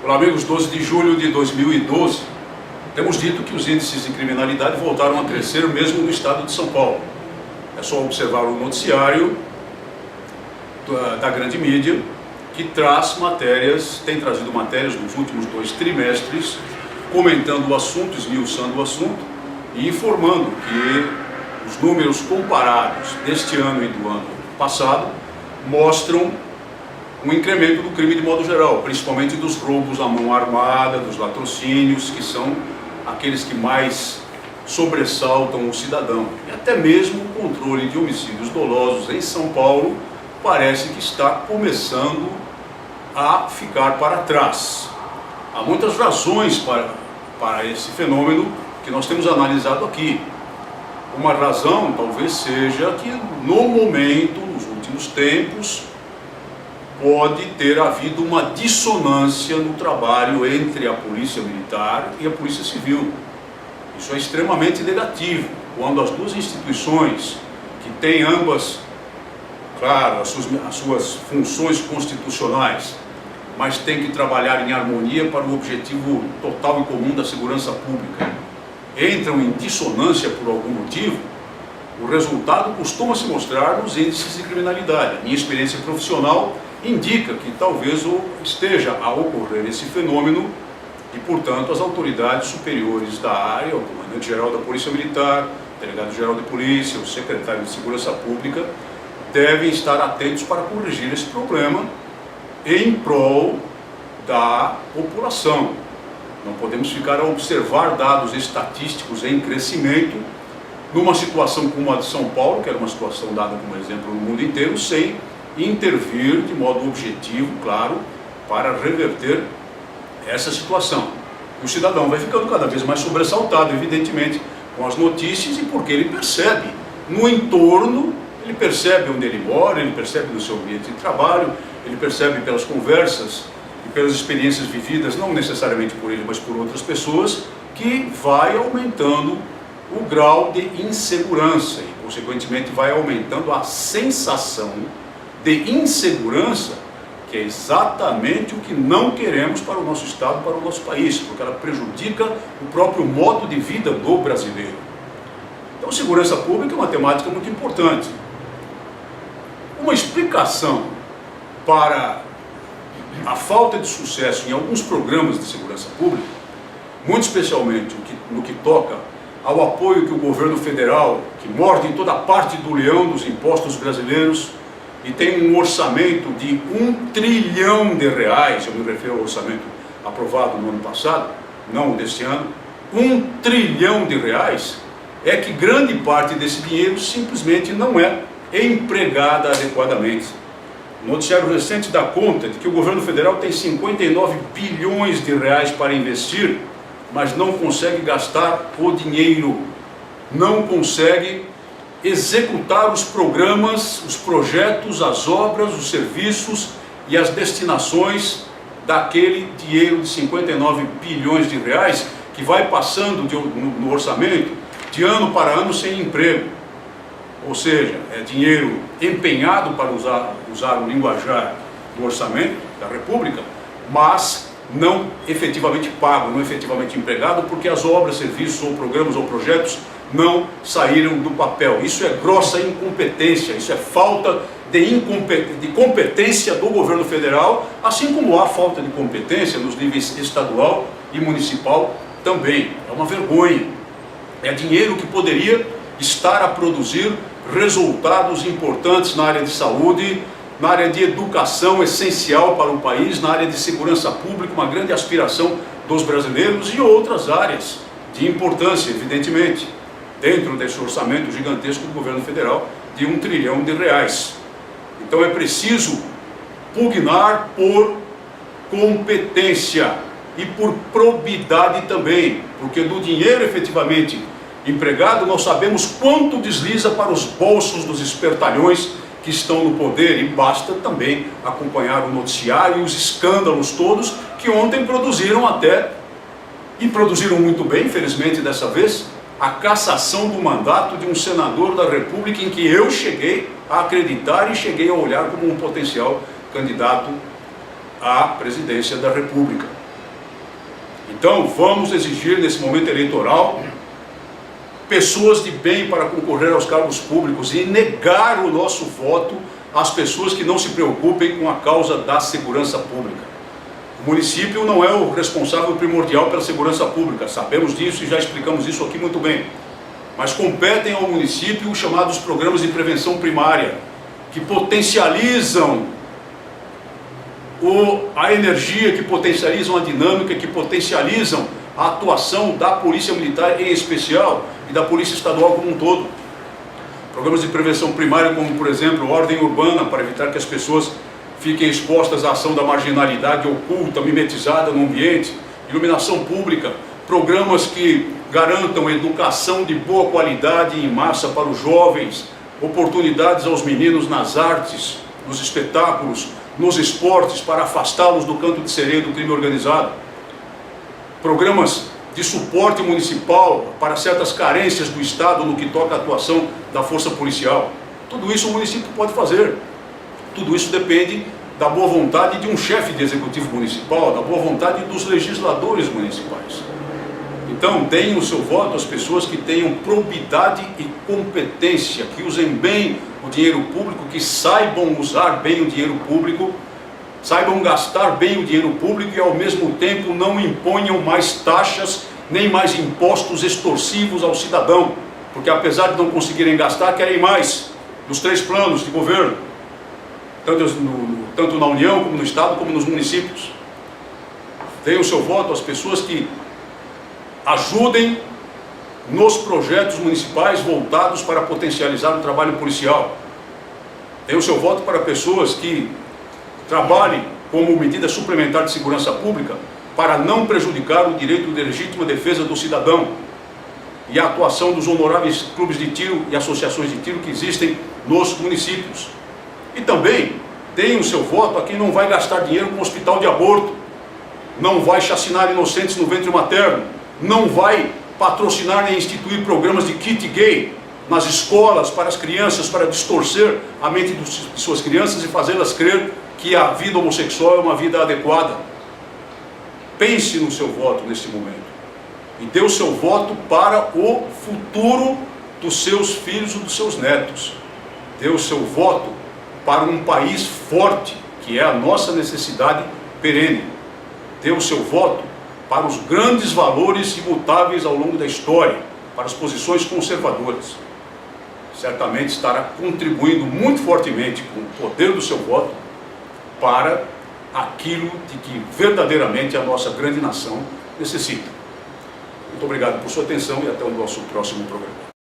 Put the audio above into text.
Pelo menos 12 de julho de 2012, temos dito que os índices de criminalidade voltaram a crescer mesmo no estado de São Paulo. É só observar o noticiário da grande mídia, que tem trazido matérias nos últimos 2 trimestres, comentando o assunto, esmiuçando o assunto e informando que os números comparados deste ano e do ano passado mostram um incremento do crime de modo geral, principalmente dos roubos à mão armada, dos latrocínios, que são aqueles que mais sobressaltam o cidadão. E até mesmo o controle de homicídios dolosos em São Paulo parece que está começando a ficar para trás. Há muitas razões para esse fenômeno que nós temos analisado aqui. Uma razão talvez seja que no momento, nos últimos tempos, pode ter havido uma dissonância no trabalho entre a Polícia Militar e a Polícia Civil. Isso é extremamente negativo, quando as duas instituições, que têm ambas, claro, as suas funções constitucionais, mas têm que trabalhar em harmonia para o objetivo total e comum da segurança pública, entram em dissonância por algum motivo, o resultado costuma se mostrar nos índices de criminalidade. A minha experiência profissional indica que talvez esteja a ocorrer esse fenômeno e, portanto, as autoridades superiores da área, o comandante-geral da Polícia Militar, o delegado-geral de polícia, o secretário de Segurança Pública, devem estar atentos para corrigir esse problema em prol da população. Não podemos ficar a observar dados estatísticos em crescimento numa situação como a de São Paulo, que era uma situação dada como exemplo no mundo inteiro, sem intervir de modo objetivo, claro, para reverter essa situação. E o cidadão vai ficando cada vez mais sobressaltado, evidentemente, com as notícias, e porque ele percebe no entorno, ele percebe onde ele mora, ele percebe no seu ambiente de trabalho, ele percebe pelas conversas e pelas experiências vividas, não necessariamente por ele, mas por outras pessoas, que vai aumentando o grau de insegurança e, consequentemente, vai aumentando a sensação de insegurança, que é exatamente o que não queremos para o nosso Estado, para o nosso país, porque ela prejudica o próprio modo de vida do brasileiro. Então, segurança pública é uma temática muito importante. Uma explicação para a falta de sucesso em alguns programas de segurança pública, muito especialmente no que toca ao apoio que o governo federal, que morde em toda parte do leão dos impostos brasileiros, e tem um orçamento de R$1 trilhão, eu me refiro ao orçamento aprovado no ano passado, não deste ano, R$1 trilhão, é que grande parte desse dinheiro simplesmente não é empregada adequadamente. O noticiário recente dá conta de que o governo federal tem 59 bilhões de reais para investir, mas não consegue gastar o dinheiro, não consegue executar os programas, os projetos, as obras, os serviços e as destinações daquele dinheiro de 59 bilhões de reais que vai passando no orçamento de ano para ano sem emprego. Ou seja, é dinheiro empenhado, para usar o linguajar do orçamento da República, mas não efetivamente pago, não efetivamente empregado, porque as obras, serviços ou programas ou projetos não saíram do papel. Isso é grossa incompetência, isso é falta de competência do governo federal, assim como há falta de competência nos níveis estadual e municipal também. É uma vergonha. É dinheiro que poderia estar a produzir resultados importantes na área de saúde, na área de educação, essencial para o país, na área de segurança pública, uma grande aspiração dos brasileiros, e outras áreas de importância, evidentemente, dentro desse orçamento gigantesco do governo federal de R$1 trilhão. Então é preciso pugnar por competência e por probidade também, porque do dinheiro efetivamente empregado nós sabemos quanto desliza para os bolsos dos espertalhões que estão no poder, e basta também acompanhar o noticiário e os escândalos todos que ontem produziram muito bem, infelizmente dessa vez, a cassação do mandato de um senador da República em que eu cheguei a acreditar e cheguei a olhar como um potencial candidato à presidência da República. Então vamos exigir nesse momento eleitoral pessoas de bem para concorrer aos cargos públicos e negar o nosso voto às pessoas que não se preocupem com a causa da segurança pública. O município não é o responsável primordial pela segurança pública, sabemos disso e já explicamos isso aqui muito bem. Mas competem ao município os chamados programas de prevenção primária, que potencializam a energia, que potencializam a dinâmica, que potencializam a atuação da Polícia Militar em especial e da Polícia Estadual como um todo. Programas de prevenção primária como, por exemplo, ordem urbana, para evitar que as pessoas fiquem expostas à ação da marginalidade oculta, mimetizada no ambiente, iluminação pública, programas que garantam educação de boa qualidade em massa para os jovens, oportunidades aos meninos nas artes, nos espetáculos, nos esportes, para afastá-los do canto de sereia do crime organizado. Programas de suporte municipal para certas carências do Estado no que toca à atuação da força policial. Tudo isso o município pode fazer. Tudo isso depende da boa vontade de um chefe de executivo municipal, da boa vontade dos legisladores municipais. Então, deem o seu voto às pessoas que tenham probidade e competência, que usem bem o dinheiro público, que saibam usar bem o dinheiro público, saibam gastar bem o dinheiro público e, ao mesmo tempo, não imponham mais taxas nem mais impostos extorsivos ao cidadão, porque, apesar de não conseguirem gastar, querem mais dos 3 planos de governo, tanto na União, como no Estado, como nos municípios. Deem o seu voto às pessoas que ajudem nos projetos municipais voltados para potencializar o trabalho policial. Deem o seu voto para pessoas que trabalhem como medida suplementar de segurança pública para não prejudicar o direito de legítima defesa do cidadão e a atuação dos honoráveis clubes de tiro e associações de tiro que existem nos municípios. E também deem o seu voto a quem não vai gastar dinheiro com hospital de aborto, não vai chacinar inocentes no ventre materno, não vai patrocinar nem instituir programas de kit gay nas escolas para as crianças, para distorcer a mente de suas crianças e fazê-las crer que a vida homossexual é uma vida adequada. Pense no seu voto neste momento e dê o seu voto para o futuro dos seus filhos e dos seus netos. Dê o seu voto para um país forte, que é a nossa necessidade perene. Dê o seu voto para os grandes valores imutáveis ao longo da história, para as posições conservadoras. Certamente estará contribuindo muito fortemente com o poder do seu voto para aquilo de que verdadeiramente a nossa grande nação necessita. Muito obrigado por sua atenção e até o nosso próximo programa.